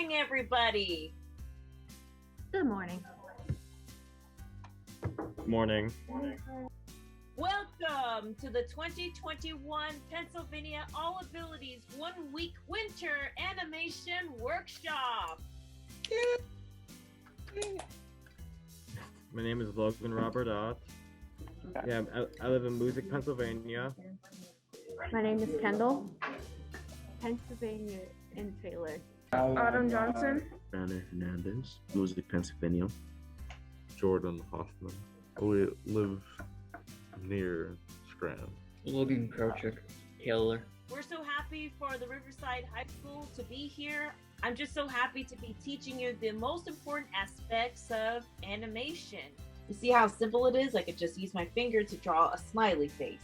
morning, everybody. Good morning. Morning. Welcome to the 2021 Pennsylvania All Abilities 1 Week Winter Animation Workshop. My name is Logan Robert Ott. Yeah, I live in Music, Pennsylvania. My name is Kendall, Pennsylvania in Taylor. Autumn Johnson. Banner Hernandez, Music, Pennsylvania. Jordan Hoffman. We live near Scranton. Logan Krochik, Taylor. We're so happy for the Riverside High School to be here. I'm just so happy to be teaching you the most important aspects of animation. You see how simple it is? I could just use my finger to draw a smiley face.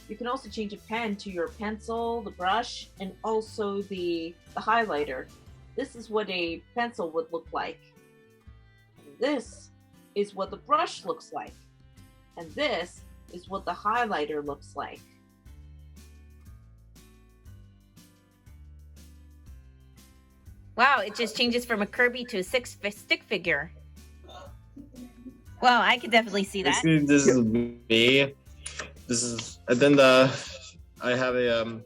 You can also change a pen to your pencil, the brush, and also the highlighter. This is what a pencil would look like. And this is what the brush looks like. And this is what the highlighter looks like. Wow, it just changes from a Kirby to a stick figure. Well, I could definitely see that. This is me. This is, and then I have a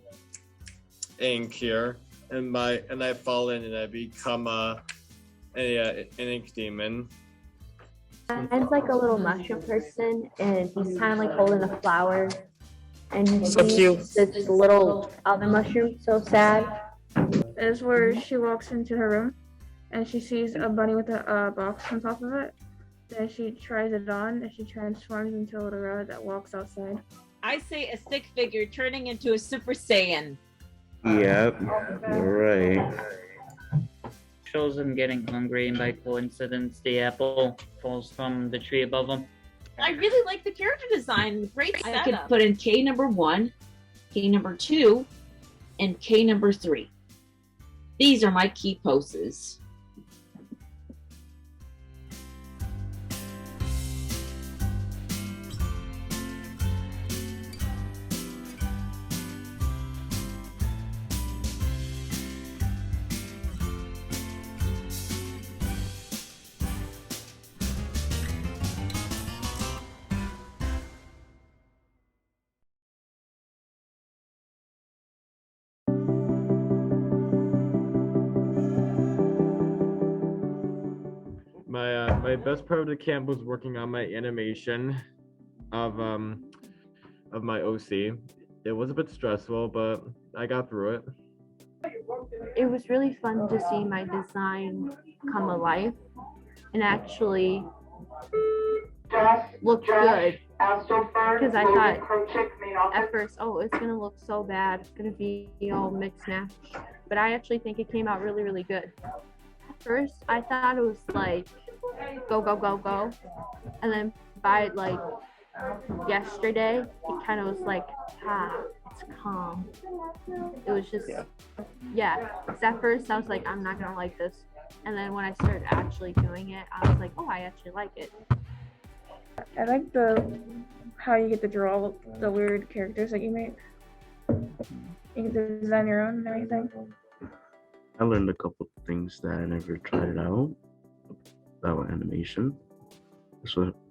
ink here, and I fall in and I become an ink demon. Mine's like a little mushroom person, and he's kind of like holding a flower, and he's So cute. this little other mushroom, so sad. Is where she walks into her room and she sees a bunny with a box on top of it. Then she tries it on and she transforms into a little rabbit that walks outside. I say a stick figure turning into a Super Saiyan. Yep, you're right. Shows him getting hungry, and by coincidence, the apple falls from the tree above him. I really like the character design. Great I setup. could put in K number 1, K number 2, and K number 3. These are my key poses. My best part of the camp was working on my animation of my OC. It was a bit stressful, but I got through it. It was really fun to see my design come alive and actually look good. Because I thought at first, oh, it's gonna look so bad, it's gonna be all mixed match. But I actually think it came out really, really good. First, I thought it was like go, go, go, go. And then by like yesterday, it kind of was like, it's calm. It was just, yeah. 'Cause at first, I was like, I'm not gonna like this. And then when I started actually doing it, I was like, oh, I actually like it. I like how you get to draw the weird characters that you make. You can design your own and everything. I learned a couple of things that I never tried out about animation.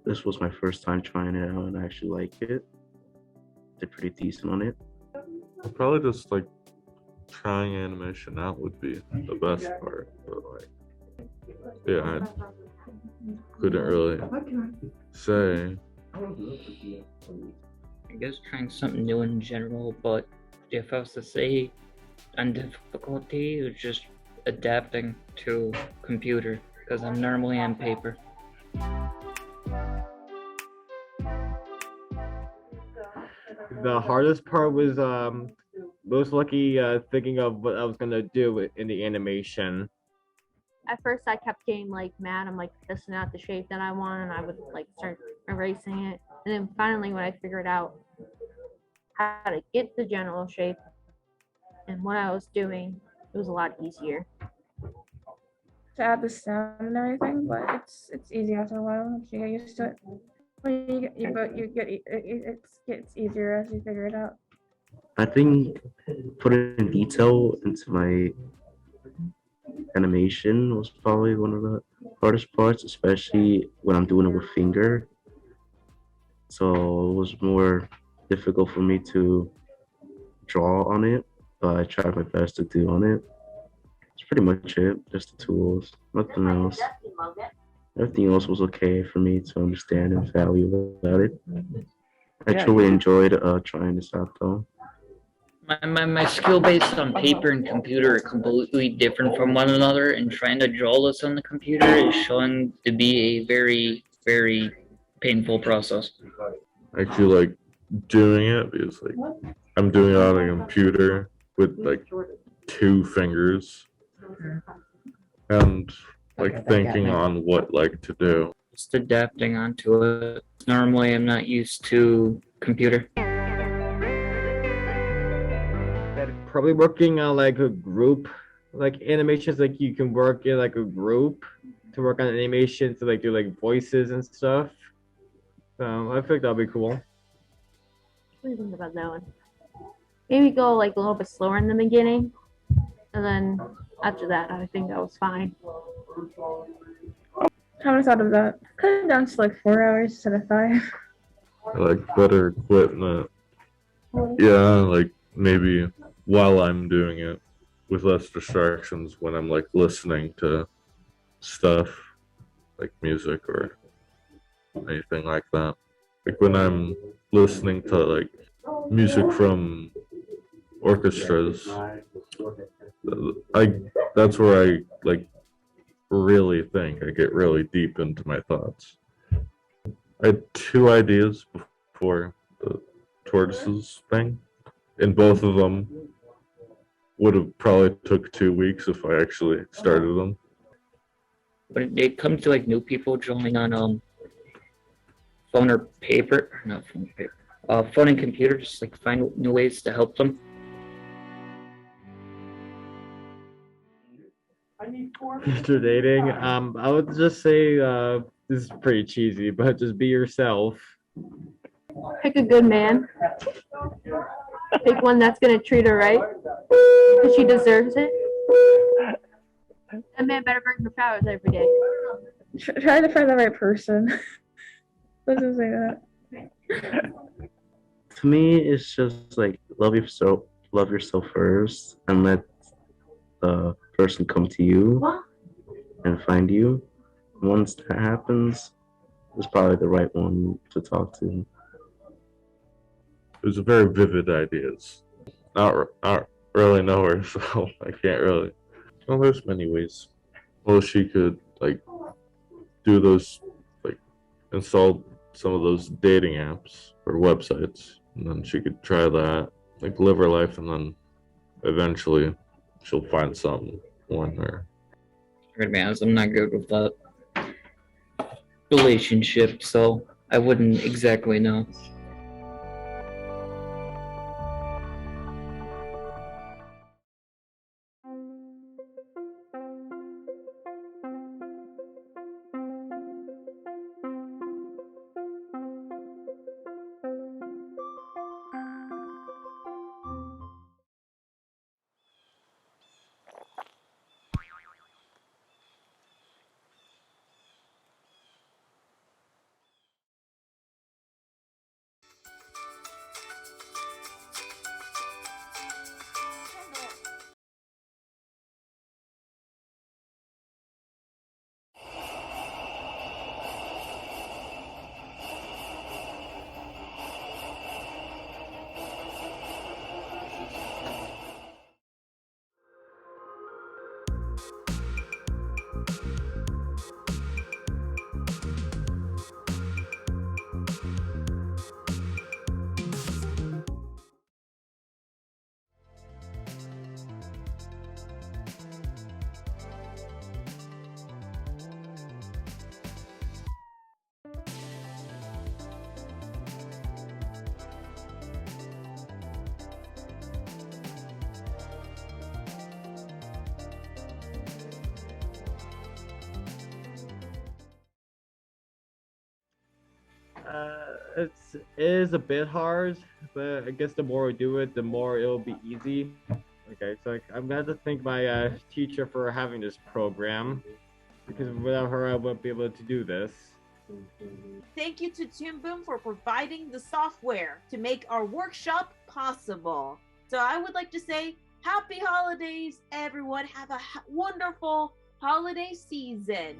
This was my first time trying it out, and I actually like it. Did pretty decent on it. Probably just like trying animation out would be the best part, but like, yeah, I couldn't really say. I guess trying something new in general, but if I was to say on difficulty, it was just adapting to computer, because I'm normally on paper. The hardest part was most lucky thinking of what I was gonna do in the animation. At first, I kept getting like mad. I'm like, this is not the shape that I want, and I would like start erasing it. And then finally, when I figured out how to get the general shape and what I was doing, it was a lot easier. To add the sound and everything, but it's easy after a while once you get used to it. When it gets easier as you figure it out. I think putting detail into my animation was probably one of the hardest parts, especially when I'm doing it with finger. So it was more difficult for me to draw on it, but I tried my best to do on it. That's pretty much it, just the tools, nothing else. Everything else was okay for me to understand and value about it. I truly enjoyed trying this out though. My skill based on paper and computer are completely different from one another, and trying to draw this on the computer is showing to be a very, very painful process. I actually like doing it because like I'm doing it on a computer with like two fingers and like thinking on what like to do. Just adapting onto it. Normally, I'm not used to computer. Probably working on like a group, like animations, like you can work in like a group to work on animation to like do like voices and stuff. So I think that'll be cool. What do you think about that one? Maybe go like a little bit slower in the beginning, and then after that, I think that was fine. Haven't thought of that. Cut it down to like 4 hours instead of 5. I like better equipment. Yeah, like maybe while I'm doing it with less distractions when I'm like listening to stuff like music or anything like that. Like when I'm listening to like music from orchestras, that's where I like really think. I get really deep into my thoughts. I had two ideas before the tortoises thing, and both of them would have probably took 2 weeks if I actually started them. When it comes to like new people drawing on phone or paper, not phone or paper, phone and computer, just like find new ways to help them. After dating, I would just say this is pretty cheesy, but just be yourself. Pick a good man. Pick one that's gonna treat her right, because she deserves it. That man better bring her flowers every day. Try to find the right person. Let's just say that. To me, it's just like love yourself first, and let the person come to you and find you. Once that happens, it's probably the right one to talk to. It was a very vivid ideas. Not really know her, so I can't really. Well, there's many ways. Well, she could like do those, like install some of those dating apps or websites, and then she could try that, like live her life, and then eventually she'll find someone or. I'm gonna be honest, I'm not good with that relationship, so I wouldn't exactly know. It is a bit hard, but I guess the more we do it, the more it'll be easy. Okay, so I'm glad to thank my teacher for having this program, because without her, I wouldn't be able to do this. Thank you to Toon Boom for providing the software to make our workshop possible. So I would like to say happy holidays, everyone. Have a wonderful holiday season.